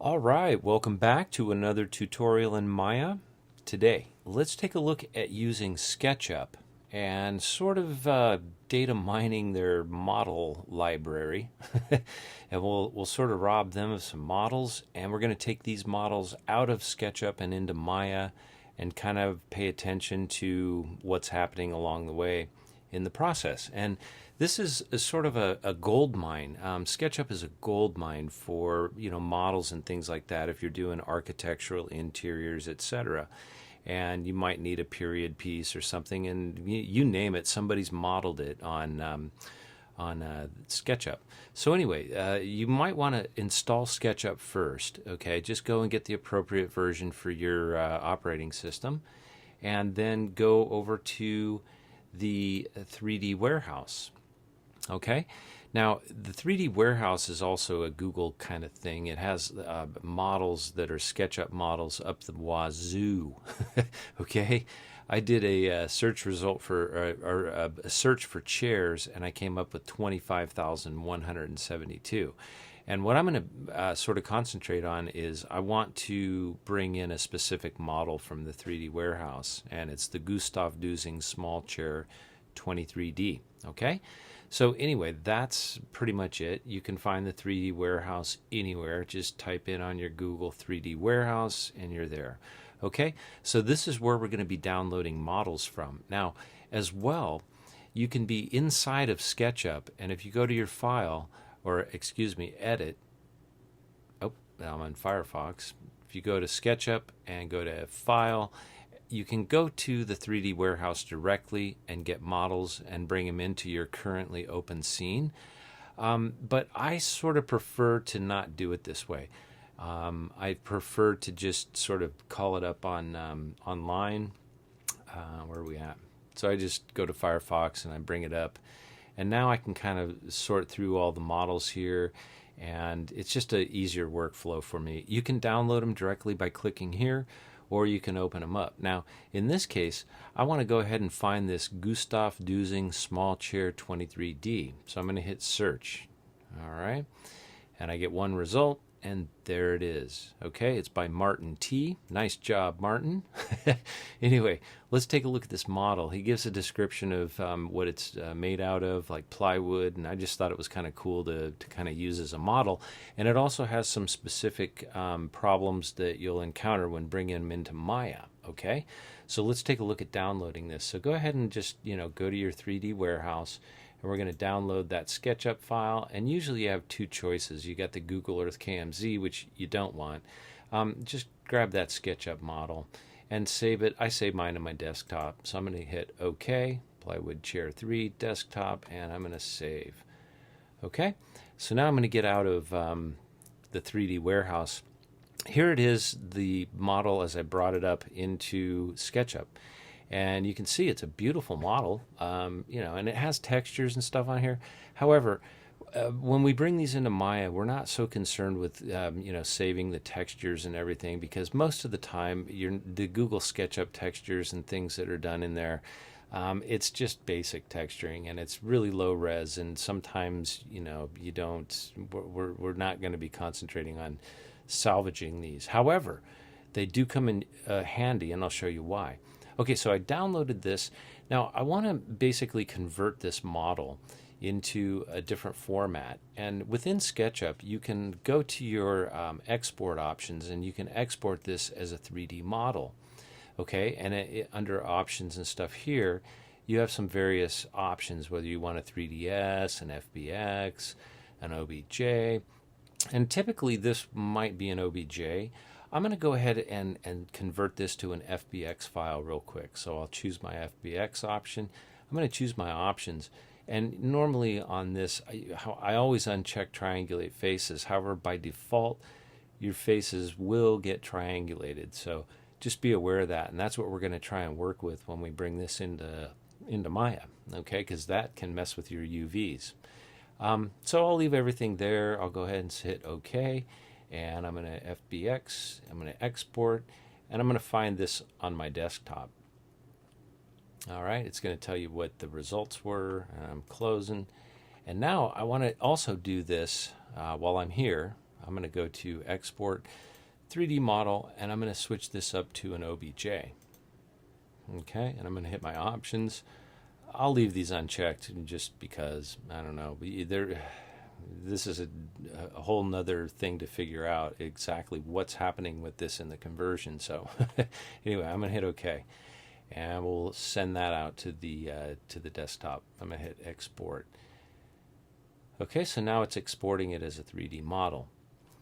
All right, welcome back to another tutorial in Maya. Today, let's take a look at using SketchUp and sort of data mining their model library. And we'll sort of rob them of some models, and we're going to take these models out of SketchUp and into Maya and kind of pay attention to what's happening along the way in the process. And this is a sort of a gold mine. SketchUp is a gold mine for models and things like that. If you're doing architectural interiors, etc., and you might need a period piece or something, and you name it, somebody's modeled it on SketchUp. So anyway, you might want to install SketchUp first. Okay, just go and get the appropriate version for your operating system, and then go over to the 3D warehouse. Okay, now the 3D warehouse is also a Google kind of thing. It has models that are SketchUp models up the wazoo. Okay, I did a search result for or a search for chairs, and I came up with 25,172. And what I'm going to sort of concentrate on is I want to bring in a specific model from the 3D warehouse, and it's the Gustav Dusing small chair 23D. Okay, so anyway, that's pretty much it. You can find the 3D warehouse anywhere. Just type in on your Google 3D warehouse, and you're there. Okay, so this is where we're going to be downloading models from. Now, as well, you can be inside of SketchUp, and if you go to your file, or excuse me, edit. Oh, now I'm on Firefox. If you go to SketchUp and go to File, you can go to the 3D warehouse directly and get models and bring them into your currently open scene. But I sort of prefer to not do it this way. I prefer to just sort of call it up on online. Where are we at? So I just go to Firefox and I bring it up. And now I can kind of sort through all the models here, and it's just an easier workflow for me. You can download them directly by clicking here, or you can open them up. Now, in this case, I want to go ahead and find this Gustav Dusing small chair 23D. So I'm going to hit search. All right. And I get one result, and there it is. Okay, it's by Martin T. Nice job, Martin. Anyway, let's take a look at this model. He gives a description of what it's made out of, like plywood, and I just thought it was kind of cool to kind of use as a model. And it also has some specific problems that you'll encounter when bringing them into Maya. Okay, so let's take a look at downloading this. So go ahead and just go to your 3D warehouse, and we're going to download that SketchUp file. And usually you have two choices. You got the Google Earth KMZ, which you don't want. Just grab that SketchUp model and save it. I save mine on my desktop, so I'm going to hit OK, Plywood Chair 3 desktop, and I'm going to save. Okay, so now I'm going to get out of the 3D warehouse. Here it is, the model as I brought it up into SketchUp. And you can see it's a beautiful model, and it has textures and stuff on here. However, when we bring these into Maya, we're not so concerned with saving the textures and everything, because most of the time the Google SketchUp textures and things that are done in there, it's just basic texturing, and it's really low res, and sometimes you don't. We're not going to be concentrating on salvaging these. However, they do come in handy, and I'll show you why. Okay, so I downloaded this. Now I want to basically convert this model into a different format. And within SketchUp, you can go to your export options, and you can export this as a 3D model. Okay, and under options and stuff here, you have some various options, whether you want a 3ds, an FBX, an OBJ. And typically this might be an OBJ. I'm going to go ahead and convert this to an FBX file real quick. So I'll choose my FBX option. I'm going to choose my options. And normally on this, I always uncheck triangulate faces. However, by default, your faces will get triangulated. So just be aware of that. And that's what we're going to try and work with when we bring this into Maya, okay? Because that can mess with your UVs. So I'll leave everything there. I'll go ahead and hit OK. And I'm going to FBX, I'm going to export, and I'm going to find this on my desktop. All right, it's going to tell you what the results were, and I'm closing. And now I want to also do this while I'm here. I'm going to go to Export 3D Model, and I'm going to switch this up to an OBJ. Okay, and I'm going to hit my options. I'll leave these unchecked just because, I don't know, this is a whole nother thing to figure out exactly what's happening with this in the conversion. So anyway, I'm going to hit OK. And we'll send that out to the desktop. I'm going to hit Export. Okay, so now it's exporting it as a 3D model.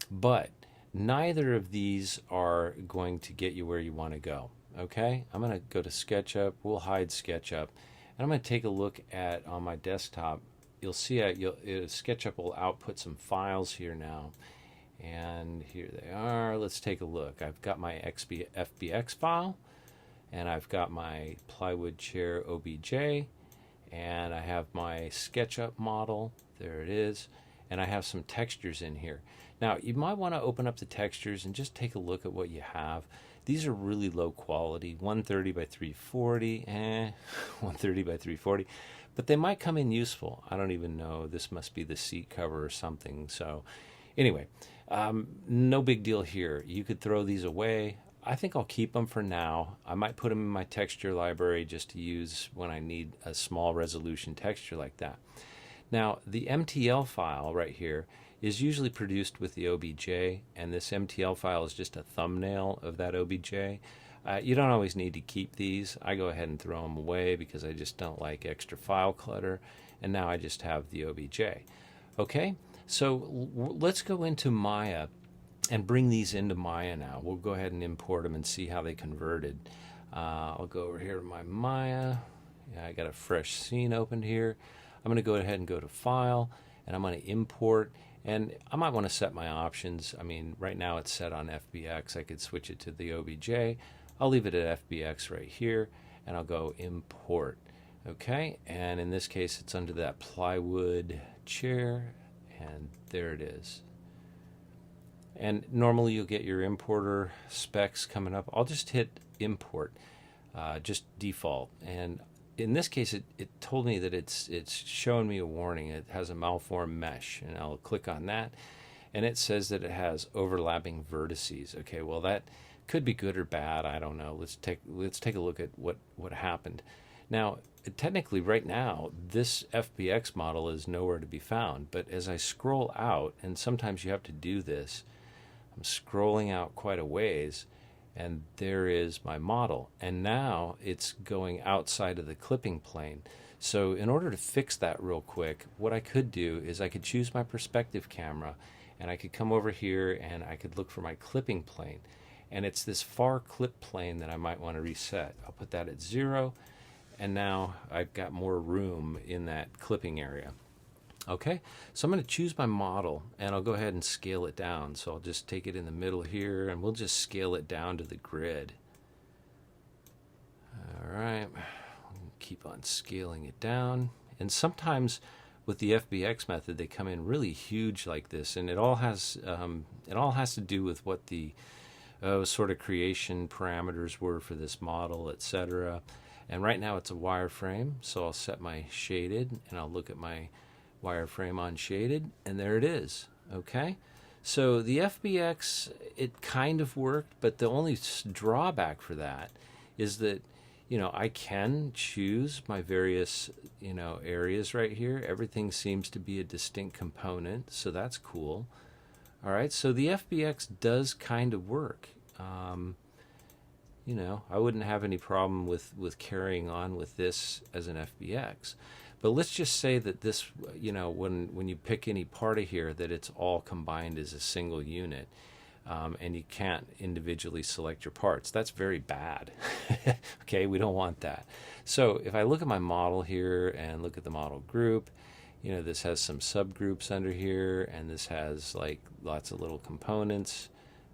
But neither of these are going to get you where you want to go. Okay, I'm going to go to SketchUp. We'll hide SketchUp. And I'm going to take a look at, on my desktop, you'll see SketchUp will output some files here now. And here they are. Let's take a look. I've got my FBX file, and I've got my plywood chair OBJ, and I have my SketchUp model. There it is. And I have some textures in here. Now, you might want to open up the textures and just take a look at what you have. These are really low quality, 130 by 340, 130 by 340, but they might come in useful. I don't even know. This must be the seat cover or something. So anyway, no big deal here. You could throw these away. I think I'll keep them for now. I might put them in my texture library just to use when I need a small resolution texture like that. Now, the MTL file right here is usually produced with the OBJ, and this MTL file is just a thumbnail of that OBJ. You don't always need to keep these. I go ahead and throw them away because I just don't like extra file clutter, and now I just have the OBJ. Okay, so let's go into Maya and bring these into Maya now. We'll go ahead and import them and see how they converted. I'll go over here to my Maya. Yeah, I got a fresh scene opened here. I'm going to go ahead and go to File, and I'm going to import. And I might want to set my options. I mean, right now it's set on FBX. I could switch it to the OBJ. I'll leave it at FBX right here, and I'll go Import. Okay, and in this case, it's under that plywood chair, and there it is. And normally you'll get your importer specs coming up. I'll just hit Import, just default. And in this case, it told me that it's showing me a warning. It has a malformed mesh, and I'll click on that, and it says that it has overlapping vertices. Okay, well that could be good or bad. I don't know. Let's take a look at what happened. Now, technically, right now, this FBX model is nowhere to be found. But as I scroll out, and sometimes you have to do this, I'm scrolling out quite a ways. And there is my model. And now it's going outside of the clipping plane. So in order to fix that real quick, what I could do is I could choose my perspective camera, and I could come over here and I could look for my clipping plane. And it's this far clip plane that I might want to reset. I'll put that at 0. And now I've got more room in that clipping area. Okay, so I'm going to choose my model, and I'll go ahead and scale it down. So I'll just take it in the middle here, and we'll just scale it down to the grid. All right, keep on scaling it down. And sometimes with the FBX method, they come in really huge like this, and it all has to do with what the sort of creation parameters were for this model, etc. And right now it's a wireframe, so I'll set my shaded, and I'll look at my wireframe on shaded, and there it is. Okay, so the FBX, it kind of worked, but the only drawback for that is that, you know, I can choose my various, you know, areas right here. Everything seems to be a distinct component, so that's cool. All right, so the FBX does kind of work. You know, I wouldn't have any problem with carrying on with this as an FBX. But let's just say that this, you know, when you pick any part of here, that it's all combined as a single unit, and you can't individually select your parts. That's very bad. Okay, we don't want that. So if I look at my model here and look at the model group, you know, this has some subgroups under here, and this has like lots of little components.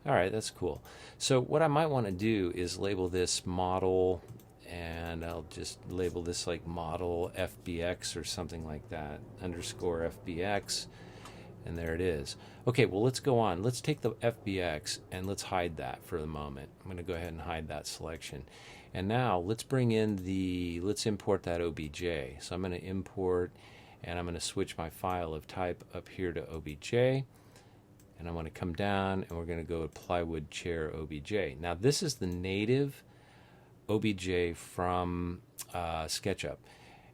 All right, that's cool. So what I might want to do is label this model, and I'll just label this like model FBX or something like that, underscore FBX, and there it is. Okay, well, let's go on. Let's take the FBX and let's hide that for the moment. I'm going to go ahead and hide that selection. And now let's let's import that OBJ. So I'm going to import, and I'm going to switch my file of type up here to OBJ. And and I want to come down, and we're going to go to plywood chair OBJ. Now this is the native OBJ from SketchUp.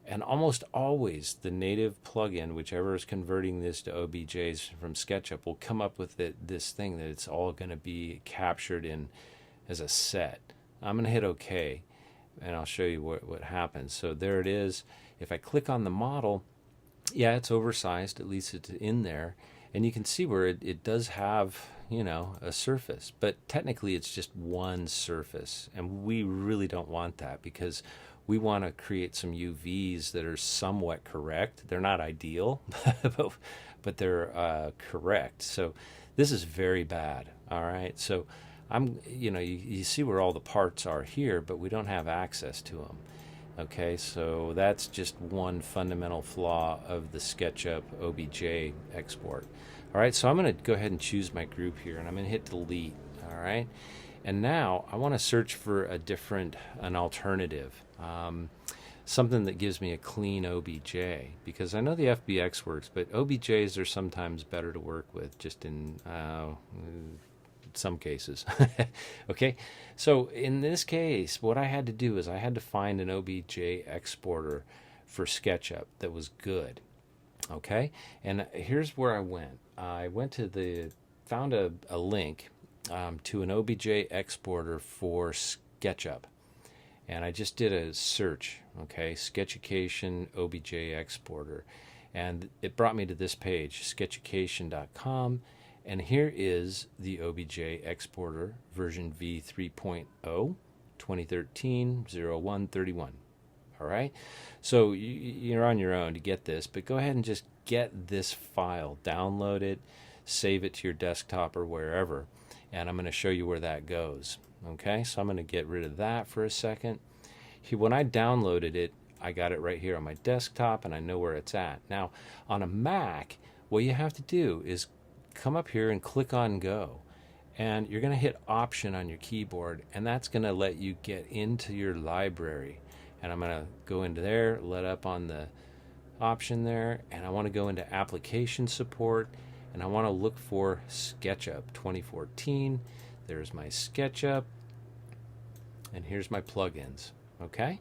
And almost always the native plugin, whichever is converting this to OBJs from SketchUp, will come up with this thing that it's all going to be captured in as a set. I'm going to hit OK, and I'll show you what happens. So there it is. If I click on the model, yeah, it's oversized, at least it's in there. And you can see where it does have, you know, a surface. But technically it's just one surface. And we really don't want that because we want to create some UVs that are somewhat correct. They're not ideal, but they're correct. So this is very bad, all right? So you see where all the parts are here, but we don't have access to them. Okay, so that's just one fundamental flaw of the SketchUp OBJ export. All right, so I'm going to go ahead and choose my group here, and I'm going to hit delete, all right? And now I want to search for an alternative, something that gives me a clean OBJ, because I know the FBX works, but OBJs are sometimes better to work with, just in some cases. Okay, so in this case, what I had to do is I had to find an OBJ exporter for SketchUp that was good. Okay, and here's where I went. I went to found a link to an OBJ exporter for SketchUp, and I just did a search. Okay, Sketchucation OBJ exporter, and it brought me to this page, sketchucation.com. And here is the OBJ exporter version v3.0 2013-0131. All right, so you're on your own to get this, but go ahead and just get this file, download it, save it to your desktop or wherever, and I'm going to show you where that goes. Okay, so I'm going to get rid of that for a second. When I downloaded it, I got it right here on my desktop, and I know where it's at. Now, on a Mac, what you have to do is come up here and click on Go, and you're going to hit Option on your keyboard, and that's going to let you get into your library. And I'm going to go into there, let up on the option there, and I want to go into Application Support, and I want to look for SketchUp 2014. There's my SketchUp, and here's my plugins. Okay,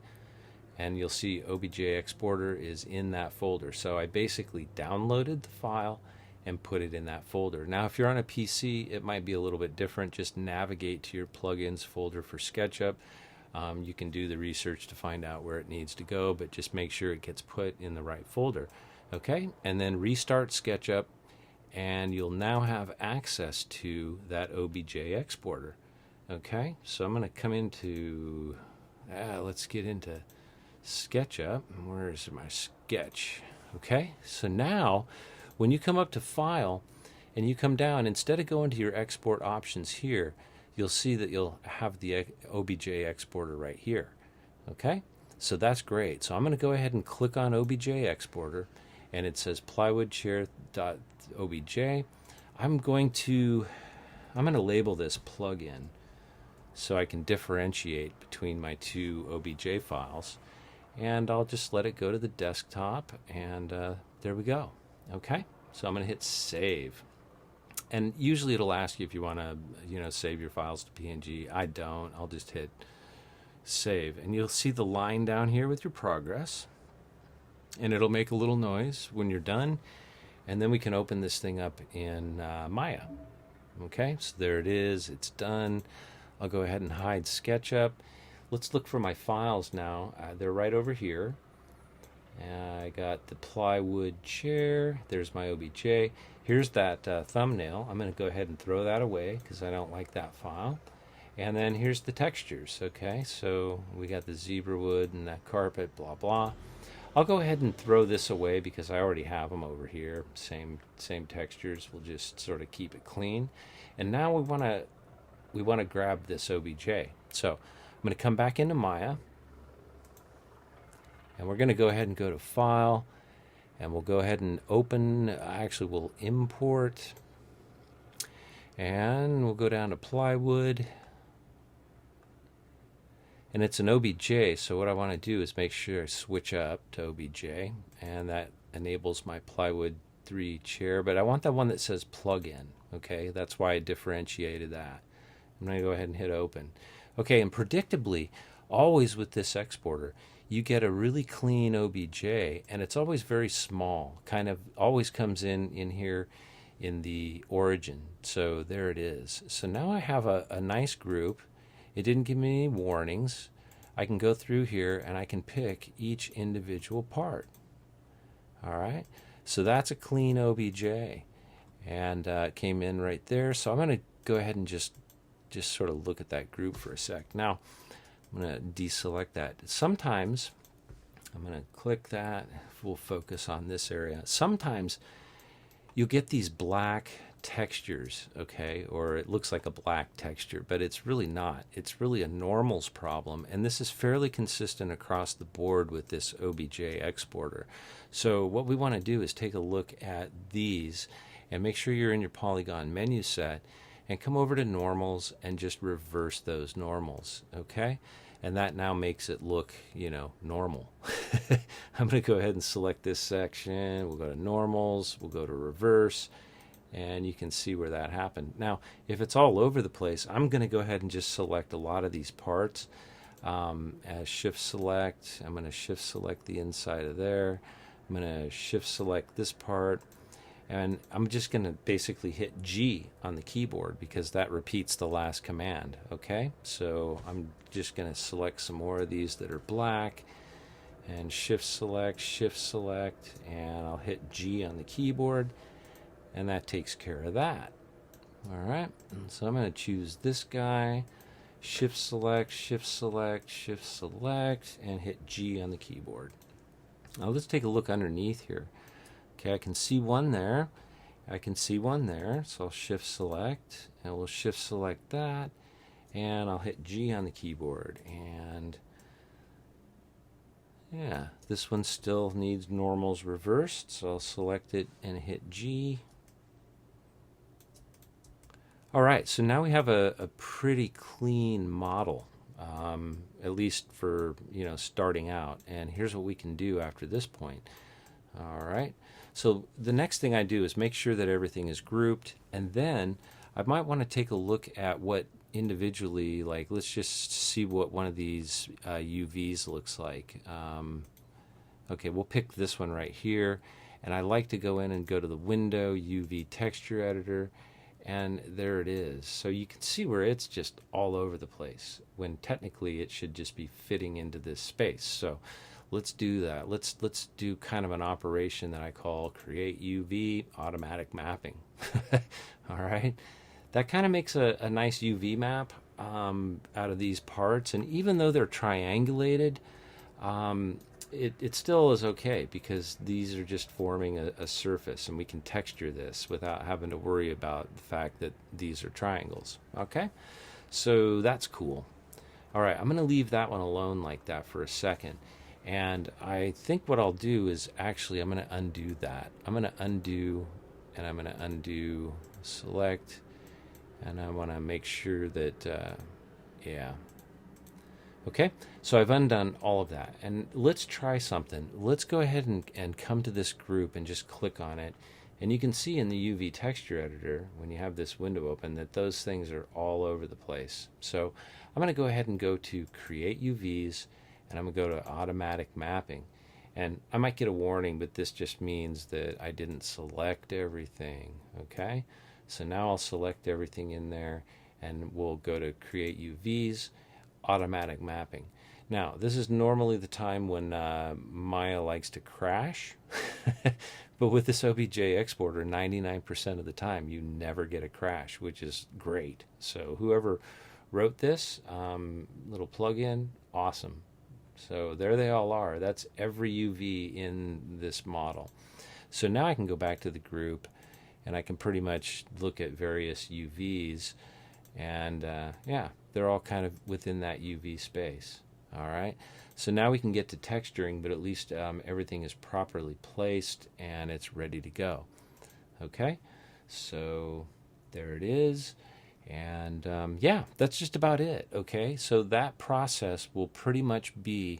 and you'll see OBJ exporter is in that folder. So I basically downloaded the file and put it in that folder. Now, if you're on a PC, it might be a little bit different. Just navigate to your plugins folder for SketchUp. You can do the research to find out where it needs to go, but just make sure it gets put in the right folder. Okay, and then restart SketchUp, and you'll now have access to that OBJ exporter. Okay, so I'm going to come into, let's get into SketchUp. Where's my sketch? Okay, so now when you come up to File and you come down, instead of going to your export options here, you'll see that you'll have the OBJ exporter right here. Okay, so that's great. So I'm going to go ahead and click on OBJ exporter, and it says plywoodchair.obj. I'm going to label this plugin so I can differentiate between my two OBJ files, and I'll just let it go to the desktop, and there we go. Okay, so I'm going to hit Save. And usually it'll ask you if you want to, save your files to PNG. I don't. I'll just hit Save. And you'll see the line down here with your progress. And it'll make a little noise when you're done. And then we can open this thing up in Maya. Okay, so there it is. It's done. I'll go ahead and hide SketchUp. Let's look for my files now. They're right over here. I got the plywood chair. There's my OBJ. Here's that thumbnail. I'm going to go ahead and throw that away because I don't like that file. And then here's the textures. Okay, so we got the zebra wood and that carpet, blah, blah. I'll go ahead and throw this away because I already have them over here. Same textures. We'll just sort of keep it clean. And now we want to grab this OBJ. So I'm going to come back into Maya. And we're going to go ahead and go to File, and we'll go ahead and open, actually we'll import, and we'll go down to Plywood, and it's an OBJ, so what I want to do is make sure I switch up to OBJ, and that enables my Plywood 3 chair, but I want that one that says plug-in. Okay, that's why I differentiated that. I'm going to go ahead and hit open. Okay, and predictably, always with this exporter, you get a really clean OBJ, and it's always very small, kind of always comes in here in the origin. So there it is. So now I have a nice group. It didn't give me any warnings. I can go through here and I can pick each individual part. All right, so that's a clean OBJ, and it came in right there. So I'm going to go ahead and just sort of look at that group for a sec. Now I'm going to deselect that. Sometimes I'm going to click that. We'll focus on this area. Sometimes you'll get these black textures, okay, or it looks like a black texture, but it's really not. It's really a normals problem, and this is fairly consistent across the board with this OBJ exporter. So what we want to do is take a look at these and make sure you're in your polygon menu set and come over to normals and just reverse those normals, okay? And that now makes it look, you know, normal. I'm going to go ahead and select this section. We'll go to normals. We'll go to reverse. And you can see where that happened. Now, if it's all over the place, I'm going to go ahead and just select a lot of these parts. As shift select, I'm going to shift select the inside of there. I'm going to shift select this part. And I'm just going to basically hit G on the keyboard because that repeats the last command. Okay, so I'm just going to select some more of these that are black and shift select, and I'll hit G on the keyboard, and that takes care of that. All right, and so I'm going to choose this guy, shift select, and hit G on the keyboard. Now let's take a look underneath here. Okay, I can see one there. I can see one there. So I'll shift select, and we'll shift select that, and I'll hit G on the keyboard. And yeah, this one still needs normals reversed, so I'll select it and hit G. All right, so now we have a pretty clean model, at least for, you know, starting out. And here's what we can do after this point. All right, so the next thing I do is make sure that everything is grouped, and then I might want to take a look at what individually, like let's just see what one of these UVs looks like. Okay, we'll pick this one right here, and I like to go in and go to the window, UV texture editor, and there it is. So you can see where it's just all over the place, when technically it should just be fitting into this space. So let's do that. Let's do kind of an operation that I call create UV automatic mapping. All right, that kind of makes a nice UV map out of these parts, and even though they're triangulated, it still is okay because these are just forming a surface, and we can texture this without having to worry about the fact that these are triangles. Okay, so that's cool. All right, I'm going to leave that one alone like that for a second. And I think what I'll do is actually I'm going to undo that. I'm going to undo, and I'm going to undo select, and I want to make sure that, yeah. Okay, so I've undone all of that. And let's try something. Let's go ahead and come to this group and just click on it. And you can see in the UV texture editor, when you have this window open, that those things are all over the place. So I'm going to go ahead and go to create UVs, and I'm going to go to automatic mapping. And I might get a warning, but this just means that I didn't select everything. Okay, so now I'll select everything in there, and we'll go to create UVs, automatic mapping. Now, this is normally the time when Maya likes to crash, but with this OBJ exporter, 99% of the time, you never get a crash, which is great. So whoever wrote this little plugin, awesome. So there they all are. That's every UV in this model. So now I can go back to the group, and I can pretty much look at various UVs, and yeah, they're all kind of within that UV space. All right, so now we can get to texturing, but at least everything is properly placed and it's ready to go. Okay, so there it is. And yeah, that's just about it. Okay, so that process will pretty much be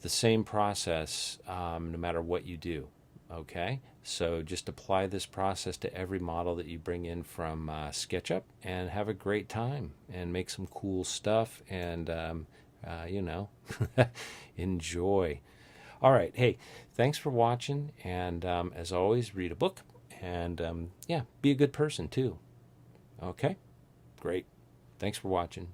the same process no matter what you do. Okay, So just apply this process to every model that you bring in from SketchUp and have a great time and make some cool stuff and, you know, enjoy. All right. Hey, thanks for watching. And as always, read a book and, yeah, be a good person too. Okay? Great. Thanks for watching.